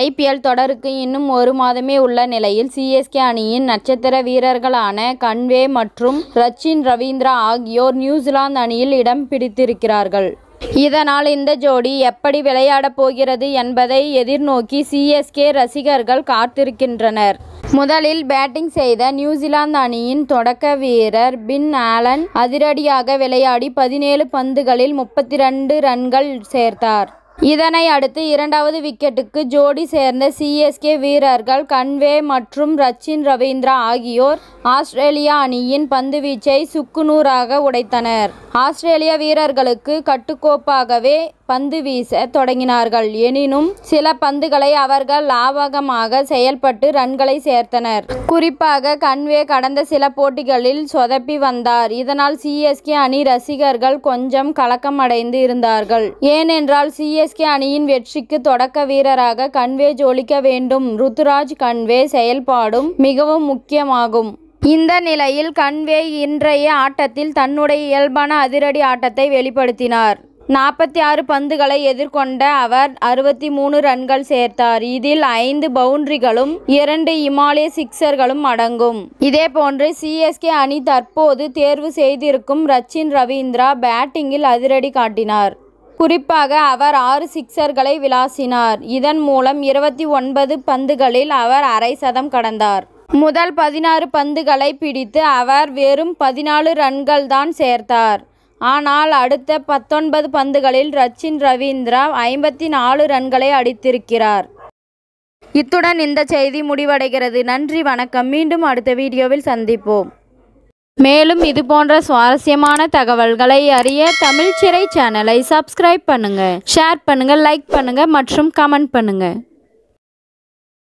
IPL தொடருக்கு இன்னும் ஒரு மாதமே உள்ள நிலையில் சிஎஸ்கே அணியின் நட்சத்திர வீரர்களான கன்வே மற்றும் ரச்சின் ரவீந்திரா ஆகியோர் நியூசிலாந்து அணியில் இடம் பிடித்திருக்கிறார்கள். இதனால் இந்த ஜோடி எப்படி விளையாடப் போகிறது என்பதை எதிர்நோக்கி சிஎஸ்கே ரசிகர்கள் காத்திருக்கின்றனர். முதலில் பேட்டிங் செய்த நியூசிலாந்து அணியின் தொடக்க வீரர் பின் ஆலன் அதிரடியாக விளையாடி 17 பந்துகளில் 32 ரன்கள் சேர்த்தார். இதனை அடுத்து இரண்டாவது விக்கெட்டுக்கு ஜோடி சேர்ந்த சிஎஸ்கே வீரர்கள் கன்வே மற்றும் ரச்சின் ரவீந்திரா ஆகியோர் ஆஸ்திரேலியா அணியின் பந்துவீச்சை சுக்குநூறாக உடைத்தனர். ஆஸ்திரேலிய வீரர்களுக்கு கட்டுக்கோப்பாகவே பந்து வீச தொடங்கினார்கள். எனினும் சில பந்துகளை அவர்கள் லாபகமாக செயல்பட்டு ரன்களை சேர்த்தனர். குறிப்பாக கன்வே கடந்த சில போட்டிகளில் சொதப்பி வந்தார். இதனால் சிஎஸ்கே அணி ரசிகர்கள் கொஞ்சம் கலக்கமடைந்து இருந்தார்கள். ஏனென்றால் சிஎஸ்கே அணியின் வெற்றிக்கு தொடக்க வீரராக கன்வே ஜொலிக்க வேண்டும். ருத்துராஜ் கன்வே செயல்பாடும் மிகவும் முக்கியமாகும். இந்த நிலையில் கன்வே இன்றைய ஆட்டத்தில் தன்னுடைய இயல்பான அதிரடி ஆட்டத்தை வெளிப்படுத்தினார். 46 பந்துகளை எதிர்கொண்ட அவர் 63 ரன்கள் சேர்த்தார். இதில் 5 பவுண்டரிகளும் 2 இமாலய சிக்சர்களும் அடங்கும். இதேபோன்று சிஎஸ்கே அணி தற்போது தேர்வு செய்திருக்கும் ரச்சின் ரவீந்திரா பேட்டிங்கில் அதிரடி காட்டினார். குறிப்பாக அவர் 6 சிக்சர்களை விளாசினார். இதன் மூலம் 29 பந்துகளில் அவர் அரை சதம் கடந்தார். முதல் 16 பந்துகளை பிடித்து அவர் வெறும் 14 ரன்கள் தான் சேர்த்தார். ஆனால் அடுத்த 19 பந்துகளில் ரச்சின் ரவீந்திரா 54 ரன்களை அடித்திருக்கிறார். இத்துடன் இந்த செய்தி முடிவடைகிறது. நன்றி, வணக்கம். மீண்டும் அடுத்த வீடியோவில் சந்திப்போம். மேலும் இதுபோன்ற சுவாரஸ்யமான தகவல்களை அறிய தமிழ் சிறை சேனலை சப்ஸ்கிரைப் பண்ணுங்க, ஷேர் பண்ணுங்க, லைக் பண்ணுங்க மற்றும் கமெண்ட் பண்ணுங்க.